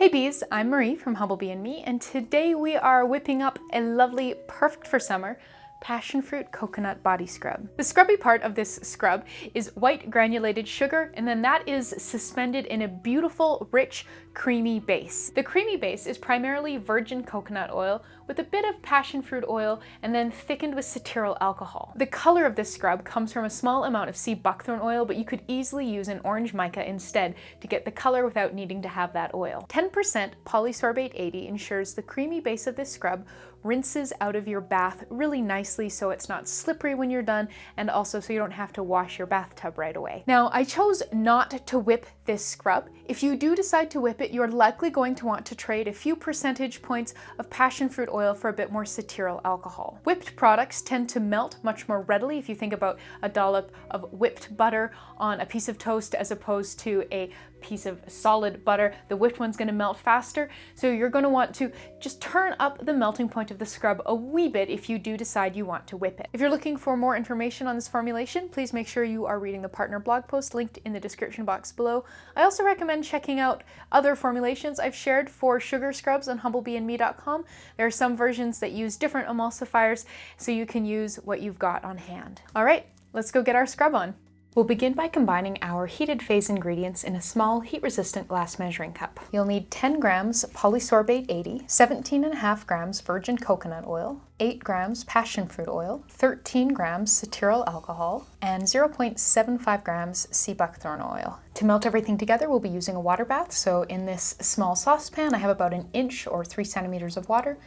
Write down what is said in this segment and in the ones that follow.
Hey bees, I'm Marie from Humblebee and Me, and today we are whipping up a lovely, perfect for summer, Passionfruit Coconut Body Scrub. The scrubby part of this scrub is white granulated sugar, and then that is suspended in a beautiful, rich, creamy base. The creamy base is primarily virgin coconut oil with a bit of passion fruit oil and then thickened with cetearyl alcohol. The color of this scrub comes from a small amount of sea buckthorn oil, but you could easily use an orange mica instead to get the color without needing to have that oil. 10% Polysorbate 80 ensures the creamy base of this scrub rinses out of your bath really nicely so it's not slippery when you're done, and also so you don't have to wash your bathtub right away. Now, I chose not to whip this scrub. If you do decide to whip it, you're likely going to want to trade a few percentage points of passion fruit oil for a bit more cetearyl alcohol. Whipped products tend to melt much more readily if you think about a dollop of whipped butter on a piece of toast as opposed to a piece of solid butter. The whipped one's going to melt faster, so you're going to want to just turn up the melting point of the scrub a wee bit if you do decide you want to whip it. If you're looking for more information on this formulation, please make sure you are reading the partner blog post linked in the description box below. I also recommend checking out other formulations I've shared for sugar scrubs on humblebeeandme.com. There are some versions that use different emulsifiers, so you can use what you've got on hand. All right, let's go get our scrub on. We'll begin by combining our heated phase ingredients in a small heat-resistant glass measuring cup. You'll need 10 grams Polysorbate 80, 17.5 grams virgin coconut oil, 8 grams passion fruit oil, 13 grams cetearyl alcohol, and 0.75 grams sea buckthorn oil. To melt everything together, we'll be using a water bath. So in this small saucepan, I have about an inch or 3 centimeters of water,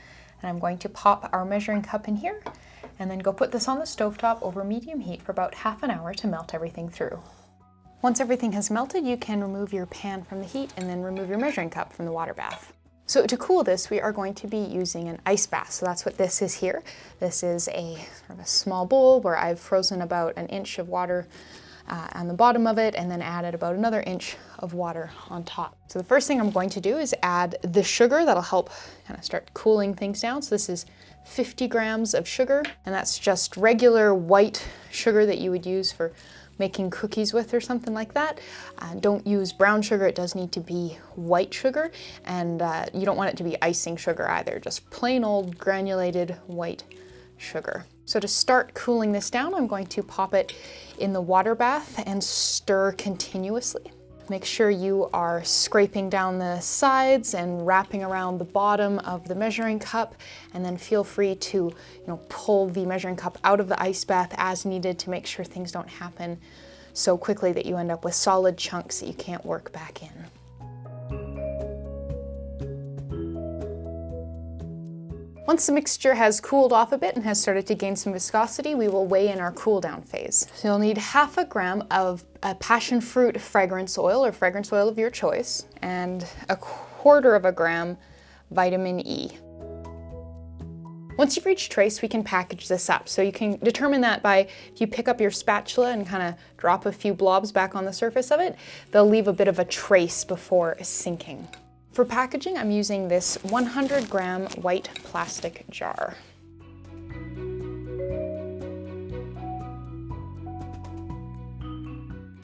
and I'm going to pop our measuring cup in here and then go put this on the stovetop over medium heat for about half an hour to melt everything through. Once everything has melted, you can remove your pan from the heat and then remove your measuring cup from the water bath. So to cool this, we are going to be using an ice bath. So that's what this is here. This is a sort of a small bowl where I've frozen about an inch of water on the bottom of it and then added about another inch of water on top. So the first thing I'm going to do is add the sugar. That'll help kind of start cooling things down. So this is 50 grams of sugar, and that's just regular white sugar that you would use for making cookies with or something like that. Don't use brown sugar, it does need to be white sugar, and you don't want it to be icing sugar either, just plain old granulated white sugar. So to start cooling this down, I'm going to pop it in the water bath and stir continuously. Make sure you are scraping down the sides and wrapping around the bottom of the measuring cup, and then feel free to, pull the measuring cup out of the ice bath as needed to make sure things don't happen so quickly that you end up with solid chunks that you can't work back in. Once the mixture has cooled off a bit and has started to gain some viscosity, we will weigh in our cool down phase. So you'll need half a gram of passion fruit fragrance oil or fragrance oil of your choice, and 1/4 gram vitamin E. Once you've reached trace, we can package this up. So you can determine that by, if you pick up your spatula and kind of drop a few blobs back on the surface of it, they'll leave a bit of a trace before sinking. For packaging, I'm using this 100 gram white plastic jar.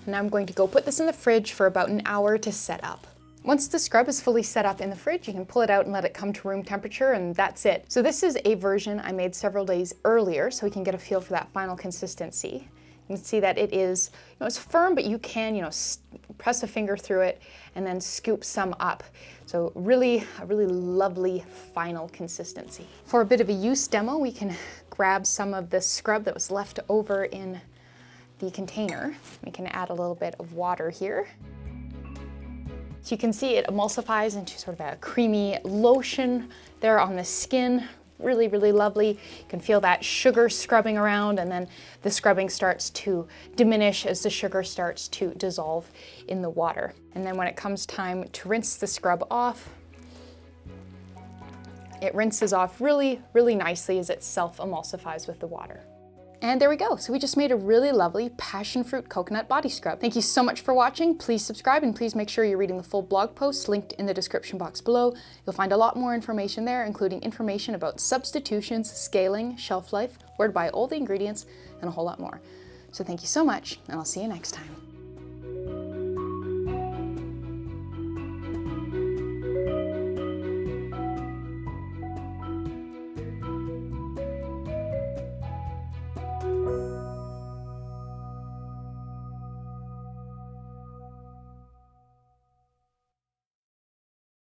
Now I'm going to go put this in the fridge for about an hour to set up. Once the scrub is fully set up in the fridge, you can pull it out and let it come to room temperature, and that's it. So this is a version I made several days earlier, so we can get a feel for that final consistency. You can see that it is, it's firm, but you can, press a finger through it and then scoop some up. So a really lovely final consistency. For a bit of a use demo, we can grab some of the scrub that was left over in the container. We can add a little bit of water here. So you can see it emulsifies into sort of a creamy lotion there on the skin. Really lovely. You can feel that sugar scrubbing around, and then the scrubbing starts to diminish as the sugar starts to dissolve in the water. And then when it comes time to rinse the scrub off, it rinses off really nicely as it self-emulsifies with the water. And there we go. So we just made a really lovely passion fruit coconut body scrub. Thank you so much for watching. Please subscribe, and please make sure you're reading the full blog post linked in the description box below. You'll find a lot more information there, including information about substitutions, scaling, shelf life, where to buy all the ingredients, and a whole lot more. So thank you so much, and I'll see you next time.